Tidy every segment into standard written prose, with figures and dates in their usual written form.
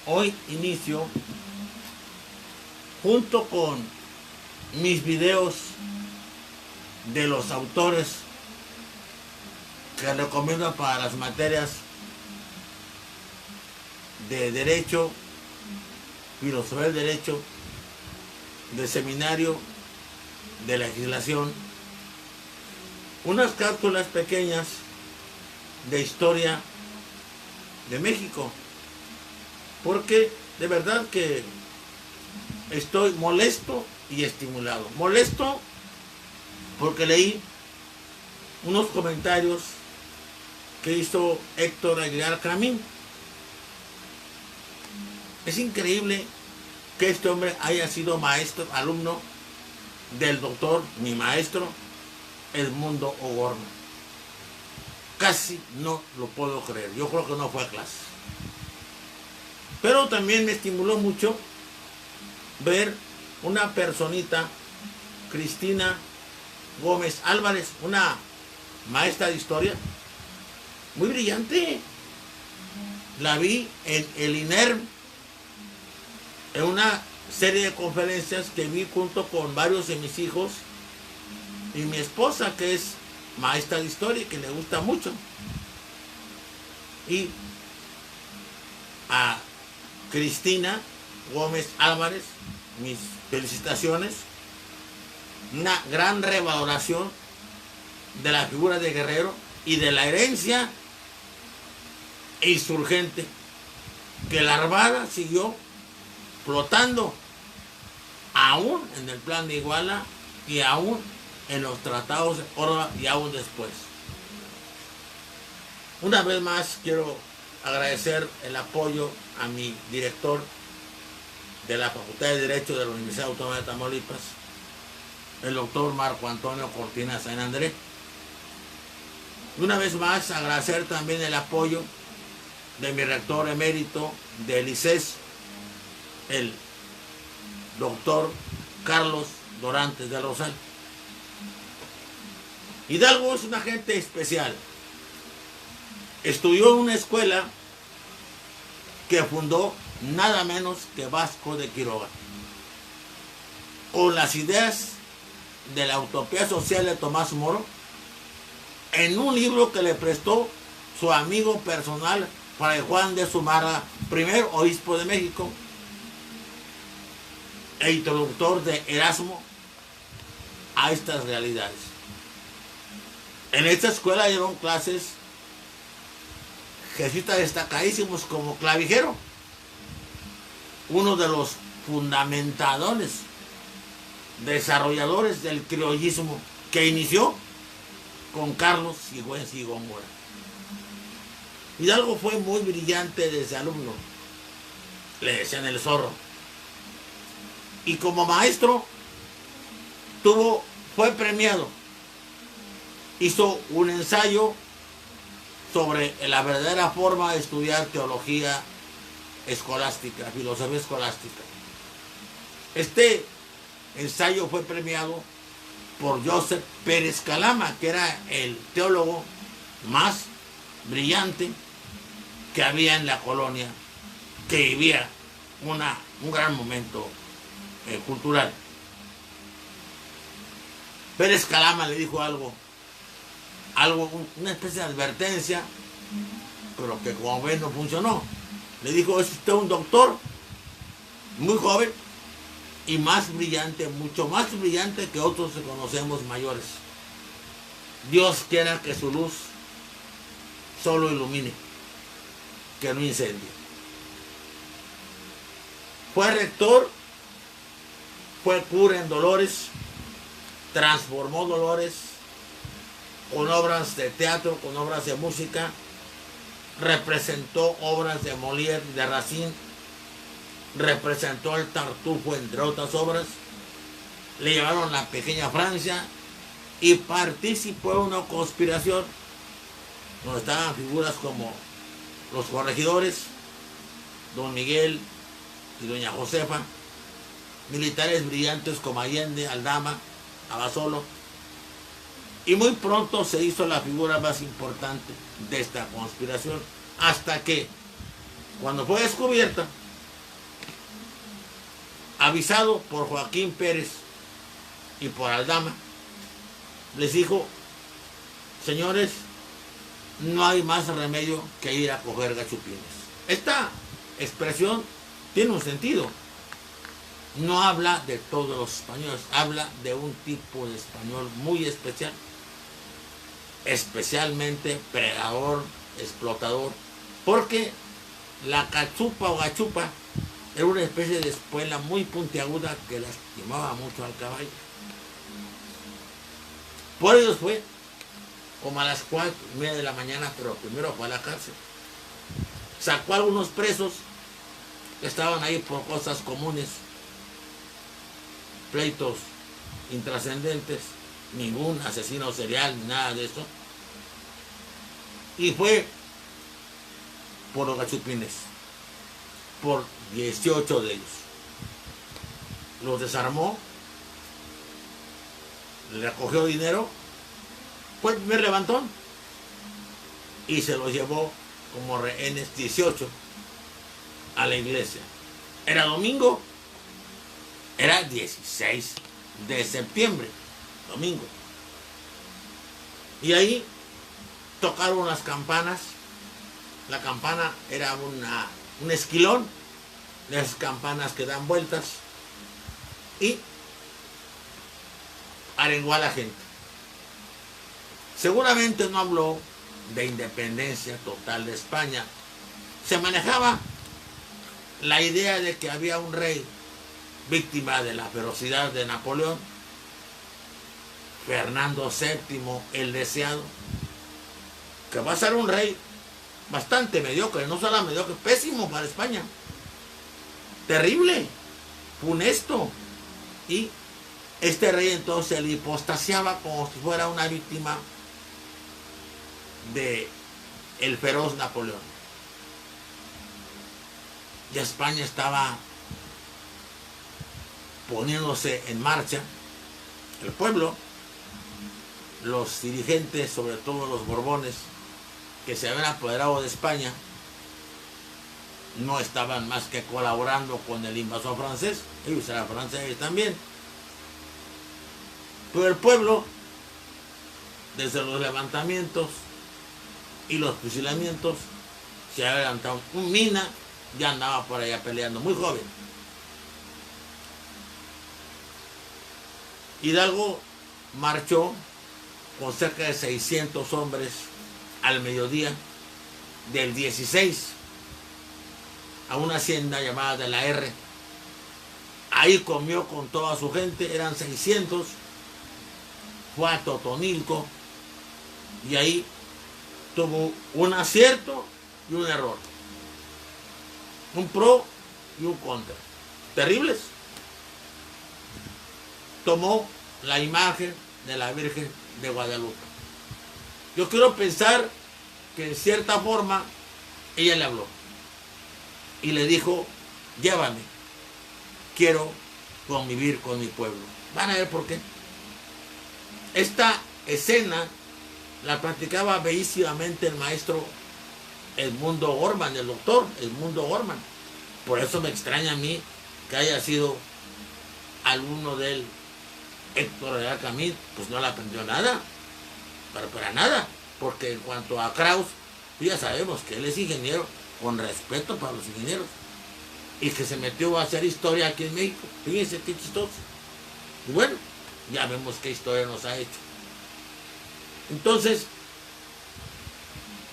hoy inicio, junto con mis videos de los autores que recomiendo para las materias de Derecho, Filosofía del Derecho, de Seminario, de Legislación, unas cápsulas pequeñas de historia de México, porque de verdad que estoy molesto y estimulado. Molesto porque leí unos comentarios que hizo Héctor Aguilar Camín. Es increíble que este hombre haya sido maestro, alumno del doctor, mi maestro, Edmundo O'Gorman. Casi no lo puedo creer. Yo creo que no fue a clase. Pero también me estimuló mucho ver una personita, Cristina Gómez Álvarez, una maestra de historia, muy brillante. La vi en el INERM, en una serie de conferencias que vi junto con varios de mis hijos y mi esposa, que es maestra de historia y que le gusta mucho. Y a Cristina Gómez Álvarez, mis felicitaciones. Una gran revaloración de la figura de guerrero y de la herencia insurgente que la Armada siguió flotando aún en el plan de Iguala y aún en los tratados de Córdoba y aún después. Una vez más quiero agradecer el apoyo a mi director de la Facultad de Derecho de la Universidad Autónoma de Tamaulipas, el doctor Marco Antonio Cortina San Andrés. Y una vez más agradecer también el apoyo de mi rector emérito del ICES, el doctor Carlos Dorantes del Rosal. Hidalgo es una gente especial. Estudió en una escuela que fundó nada menos que Vasco de Quiroga, con las ideas de la utopía social de Tomás Moro, en un libro que le prestó su amigo personal, Fray Juan de Zumárraga, primer obispo de México e introductor de Erasmo a estas realidades. En esta escuela dieron clases jesuitas destacadísimos como Clavijero, uno de los fundamentadores, desarrolladores del criollismo que inició con Carlos Sigüenza y Góngora. Hidalgo fue muy brillante desde alumno, le decían el zorro, y como maestro fue premiado. Hizo un ensayo sobre la verdadera forma de estudiar teología escolástica, filosofía escolástica. Este ensayo fue premiado por Joseph Pérez Calama, que era el teólogo más brillante que había en la colonia, que vivía un gran momento cultural. Pérez Calama le dijo algo, una especie de advertencia, pero que como ven no funcionó. Le dijo: es usted un doctor muy joven y más brillante, mucho más brillante que otros que conocemos mayores. Dios quiera que su luz solo ilumine, que no incendie. Fue rector, fue cura en Dolores, transformó Dolores con obras de teatro, con obras de música, representó obras de Molière y de Racine, representó el Tartufo, entre otras obras, le llevaron a la Pequeña Francia y participó en una conspiración donde estaban figuras como los corregidores, don Miguel y doña Josefa, militares brillantes como Allende, Aldama, Abasolo, y muy pronto se hizo la figura más importante de esta conspiración, hasta que, cuando fue descubierta, avisado por Joaquín Pérez y por Aldama, les dijo: señores, no hay más remedio que ir a coger gachupines. Esta expresión tiene un sentido. No habla de todos los españoles, habla de un tipo de español muy especial, especialmente predador, explotador, porque la cachupa o gachupa era una especie de espuela muy puntiaguda que lastimaba mucho al caballo. Por ello fue como a las 4:30 de la mañana, pero primero fue a la cárcel. Sacó a algunos presos que estaban ahí por cosas comunes, pleitos intrascendentes, ningún asesino serial, ni nada de eso. Y fue por los gachupines, por 18 de ellos. Los desarmó, le recogió dinero, fue el primer levantón y se los llevó como rehenes 18 a la iglesia. Era domingo, era 16 de septiembre, domingo. Y ahí tocaron las campanas. La campana era un esquilón, de esas campanas que dan vueltas, y arengó a la gente. Seguramente no habló de independencia total de España. Se manejaba la idea de que había un rey víctima de la ferocidad de Napoleón, Fernando VII, el deseado, que va a ser un rey bastante mediocre, no solo mediocre, pésimo para España, terrible, funesto. Y este rey entonces le hipostasiaba como si fuera una víctima de el feroz Napoleón. Ya España estaba poniéndose en marcha. El pueblo, los dirigentes, sobre todo los Borbones, que se habían apoderado de España, no estaban más que colaborando con el invasor francés. Ellos eran franceses también. Pero el pueblo, desde los levantamientos y los fusilamientos, se había levantado. Un Mina ya andaba por allá peleando, muy joven. Hidalgo marchó con cerca de 600 hombres al mediodía del 16 a una hacienda llamada de la R. Ahí comió con toda su gente, eran 600. Fue a Totonilco y ahí tuvo un acierto y un error, un pro y un contra, terribles. Tomó la imagen de la Virgen de Guadalupe. Yo quiero pensar que en cierta forma ella le habló y le dijo: llévame, quiero convivir con mi pueblo. Van a ver por qué. Esta escena la practicaba bellísimamente el maestro Edmundo Gorman, el doctor Edmundo Gorman. Por eso me extraña a mí que haya sido alumno del Héctor Herrera Camil, pues no le aprendió nada, para nada, porque en cuanto a Krauss, ya sabemos que él es ingeniero, con respeto para los ingenieros, y que se metió a hacer historia aquí en México. Fíjense qué chistoso. Y bueno, ya vemos qué historia nos ha hecho. Entonces,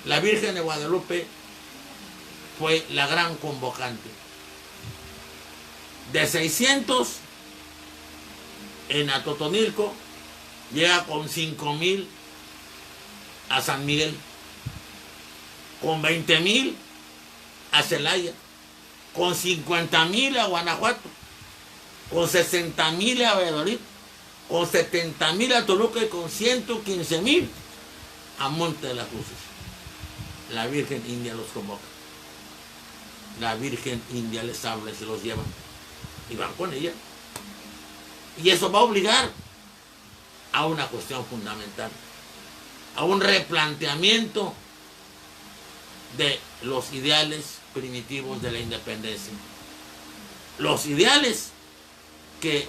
la Virgen de Guadalupe fue la gran convocante. De 600 en Atotonilco, llega con 5,000 a San Miguel, con 20,000 a Celaya, con 50,000 a Guanajuato, con 60,000 a Valladolid, con 70,000 a Toluca y con 115,000 a Monte de las Cruces. La Virgen India los convoca. La Virgen India les habla y se los lleva. Y van con ella. Y eso va a obligar a una cuestión fundamental, a un replanteamiento de los ideales primitivos de la independencia. Los ideales que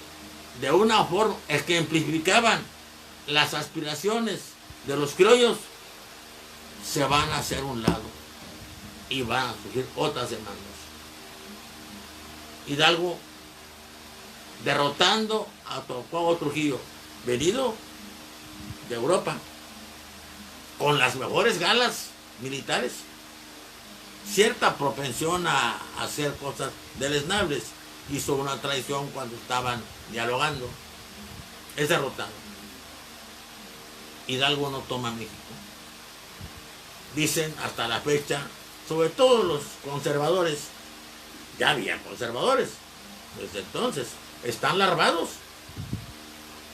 de una forma ejemplificaban las aspiraciones de los criollos, se van a hacer un lado y van a surgir otras demandas. Hidalgo derrotando a Cuauhtémoc Trujillo, venido de Europa, con las mejores galas militares, cierta propensión a hacer cosas deleznables, hizo una traición cuando estaban dialogando, es derrotado. Hidalgo no toma México. Dicen hasta la fecha, sobre todo los conservadores, ya había conservadores desde entonces, están larvados,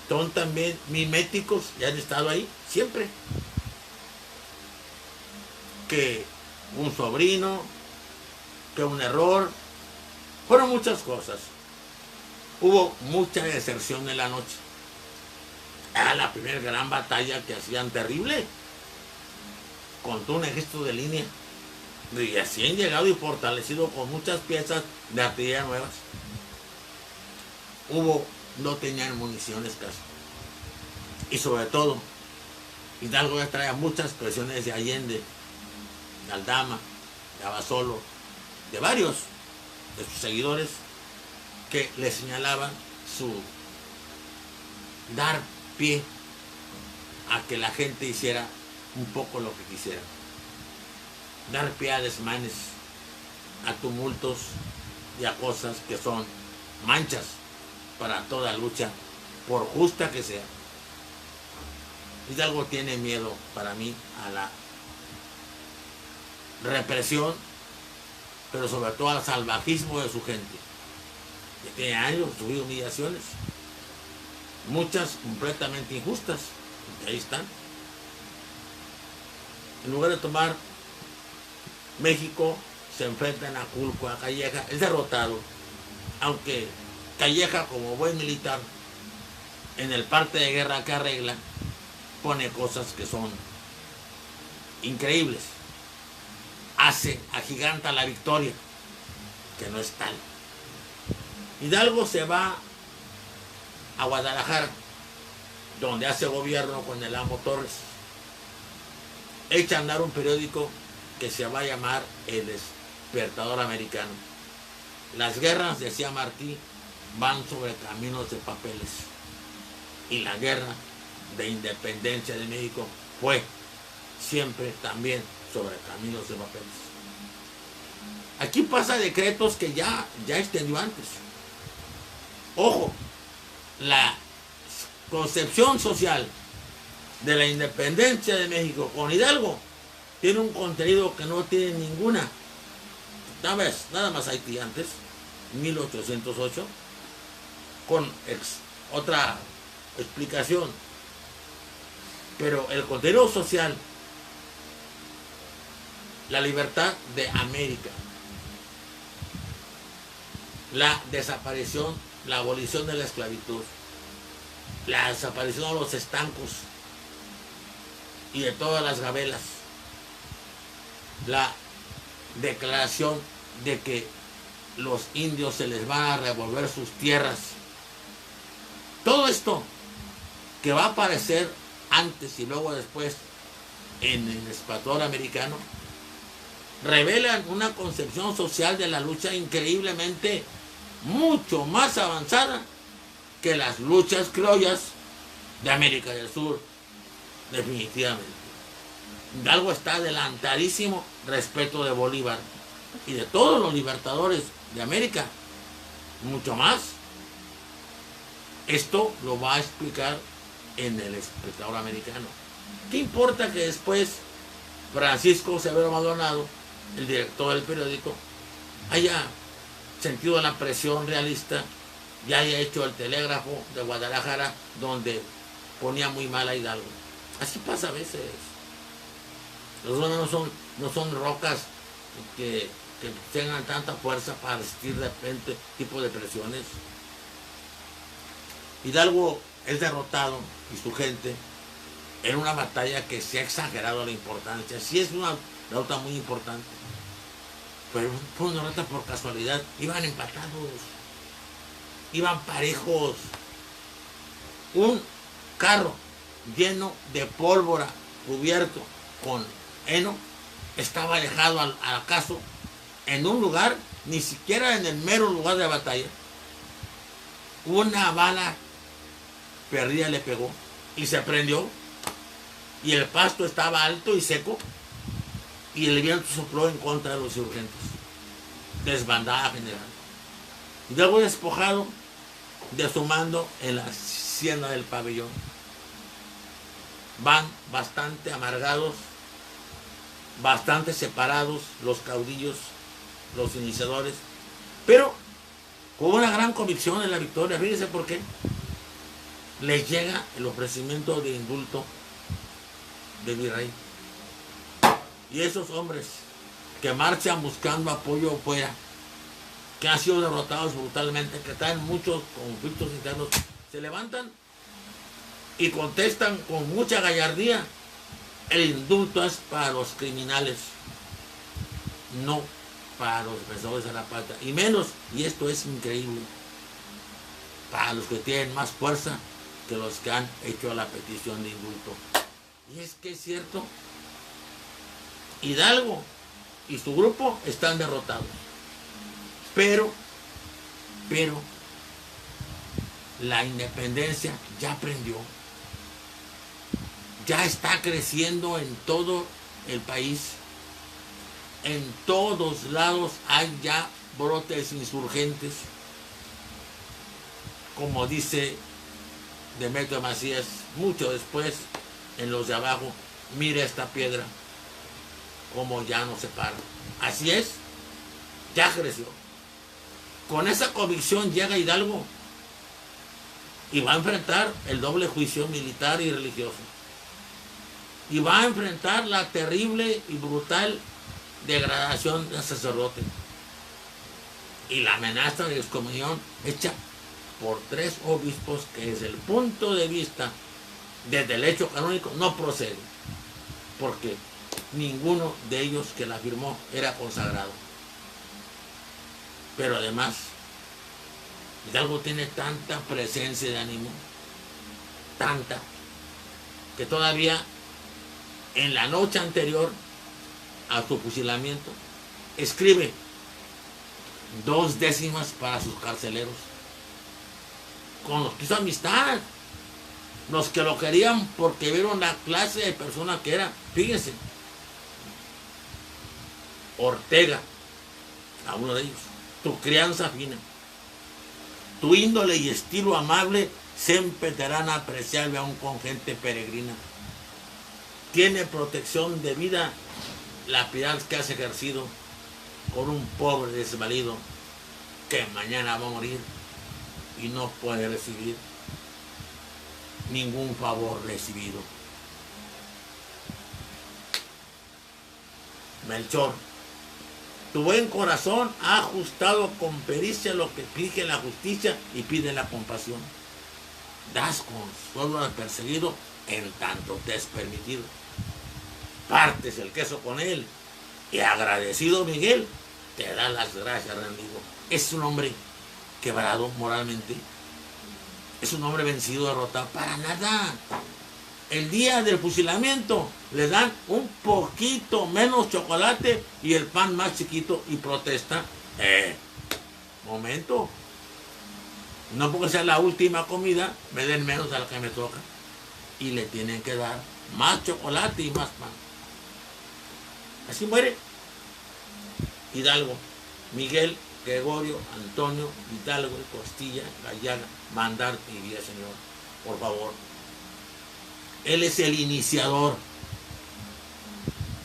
son también miméticos y han estado ahí siempre, que un sobrino, que un error, fueron muchas cosas. Hubo mucha deserción en la noche. Era la primera gran batalla que hacían terrible, con todo un ejército de línea, y así han llegado y fortalecido con muchas piezas de artillería nuevas. No tenían municiones casi, y sobre todo Hidalgo ya traía muchas presiones de Allende, de Aldama, de Abasolo, de varios de sus seguidores, que le señalaban su dar pie a que la gente hiciera un poco lo que quisiera, dar pie a desmanes, a tumultos y a cosas que son manchas para toda lucha, por justa que sea. Hidalgo tiene miedo, para mí, a la represión, pero sobre todo al salvajismo de su gente, que tiene años sufrido humillaciones, muchas completamente injustas, y ahí están. En lugar de tomar México, se enfrentan a Culco, a Calleja, es derrotado, aunque Calleja, como buen militar, en el parte de guerra que arregla, pone cosas que son increíbles, agiganta la victoria, que no es tal. Hidalgo se va a Guadalajara, donde hace gobierno con el amo Torres, echa a andar un periódico que se va a llamar El Despertador Americano. Las guerras, decía Martí, van sobre caminos de papeles, y la guerra de independencia de México fue siempre también sobre caminos de papeles. Aquí pasa decretos que ya extendió antes. Ojo, la concepción social de la independencia de México con Hidalgo tiene un contenido que no tiene ninguna. Nada más Haití antes, 1808, con otra explicación. Pero el contenido social, la libertad de América, la desaparición, la abolición de la esclavitud, la desaparición de los estancos y de todas las gabelas, la declaración de que los indios se les van a revolver sus tierras. Todo esto que va a aparecer antes y luego después en el Despertador Americano revelan una concepción social de la lucha increíblemente mucho más avanzada que las luchas criollas de América del Sur, definitivamente. Hidalgo está adelantadísimo respecto de Bolívar y de todos los libertadores de América, mucho más. Esto lo va a explicar en El Espectador Americano. ¿Qué importa que después Francisco Severo Maldonado, el director del periódico, haya sentido la presión realista y haya hecho el Telégrafo de Guadalajara, donde ponía muy mal a Hidalgo? Así pasa a veces. Los hombres no son rocas que tengan tanta fuerza para resistir de repente tipo de presiones. Hidalgo es derrotado y su gente en una batalla que se ha exagerado la importancia. Sí es una derrota muy importante, pero fue una derrota por casualidad. Iban empatados. iban parejos. Un carro lleno de pólvora cubierto con heno estaba dejado al acaso en un lugar, ni siquiera en el mero lugar de batalla. Una bala perdida le pegó y se prendió, y el pasto estaba alto y seco, y el viento sopló en contra de los insurgentes. Desbandada general. Y luego despojado de su mando en la hacienda del pabellón. Van bastante amargados, bastante separados los caudillos, los iniciadores, pero con una gran convicción en la victoria. Fíjense por qué. Les llega el ofrecimiento de indulto del virrey. Y esos hombres que marchan buscando apoyo afuera, que han sido derrotados brutalmente, que están en muchos conflictos internos, se levantan y contestan con mucha gallardía: el indulto es para los criminales, no para los defensores de la patria, y menos, y esto es increíble, para los que tienen más fuerza que los que han hecho la petición de indulto. Y es que es cierto, Hidalgo y su grupo están derrotados, pero la independencia ya prendió, ya está creciendo en todo el país. En todos lados hay ya brotes insurgentes. Como dice Demetrio Macías, mucho después, en los de abajo: mira esta piedra, como ya no se para. Así es, ya creció. Con esa convicción llega Hidalgo y va a enfrentar el doble juicio militar y religioso. Y va a enfrentar la terrible y brutal degradación del sacerdote y la amenaza de excomunión hecha por 3 obispos que, desde el punto de vista del derecho canónico, no procede, porque ninguno de ellos que la firmó era consagrado. Pero además, Hidalgo tiene tanta presencia de ánimo, tanta, que todavía en la noche anterior a su fusilamiento escribe 2 décimas para sus carceleros, con los que hizo amistad, los que lo querían porque vieron la clase de persona que era. Fíjense, Ortega, a uno de ellos: tu crianza fina, tu índole y estilo amable siempre te harán apreciable aún con gente peregrina. Tiene protección de vida la piedad que has ejercido con un pobre desvalido que mañana va a morir y no puede recibir ningún favor recibido. Melchor, tu buen corazón ha ajustado con pericia lo que exige la justicia y pide la compasión. Das consuelo al perseguido en tanto te es permitido. Partes el queso con él, y agradecido Miguel te da las gracias, rendido. Es un hombre quebrado moralmente, es un hombre vencido, derrotado, para nada. El día del fusilamiento le dan un poquito menos chocolate y el pan más chiquito, y protesta: momento, no porque sea la última comida me den menos a la que me toca. Y le tienen que dar más chocolate y más pan. Así muere Hidalgo, Miguel, Gregorio, Antonio, Hidalgo, Costilla, Gallaga, Mandarte y Villaseñor. Por favor, él es el iniciador.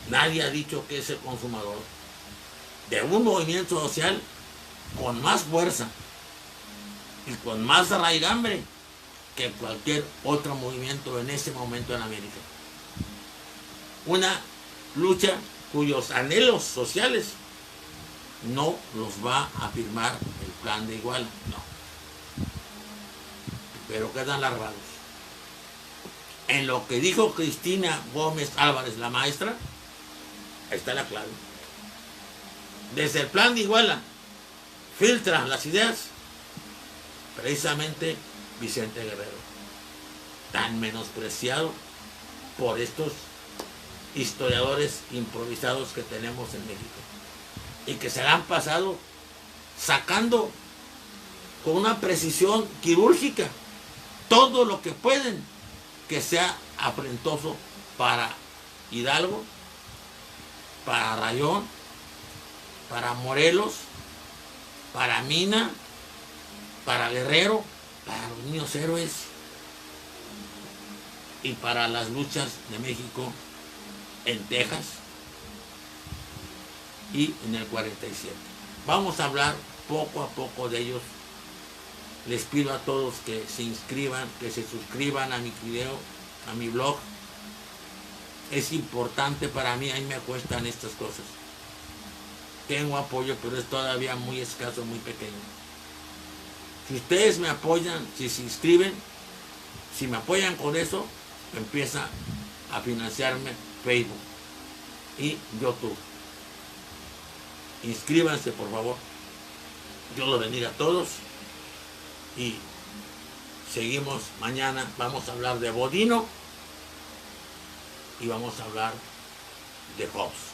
Nadie ha dicho que es el consumador de un movimiento social con más fuerza y con más arraigambre que cualquier otro movimiento en ese momento en América. Una lucha cuyos anhelos sociales no los va a firmar el Plan de Iguala, no. Pero quedan largados. En lo que dijo Cristina Gómez Álvarez, la maestra, está la clave. Desde el Plan de Iguala filtran las ideas precisamente Vicente Guerrero, tan menospreciado por estos historiadores improvisados que tenemos en México y que se la han pasado sacando con una precisión quirúrgica todo lo que pueden que sea afrentoso para Hidalgo, para Rayón, para Morelos, para Mina, para Guerrero, para los niños héroes y para las luchas de México en Texas y en el 47. Vamos a hablar poco a poco de ellos. Les pido a todos que se inscriban, que se suscriban a mi video, a mi blog. Es importante para mí, a mí me cuestan estas cosas. Tengo apoyo, pero es todavía muy escaso, muy pequeño. Si ustedes me apoyan, si se inscriben, si me apoyan con eso, empieza a financiarme Facebook y YouTube. Inscríbanse, por favor. Dios los bendiga a todos. Y seguimos mañana. Vamos a hablar de Bodino y vamos a hablar de Hobbes.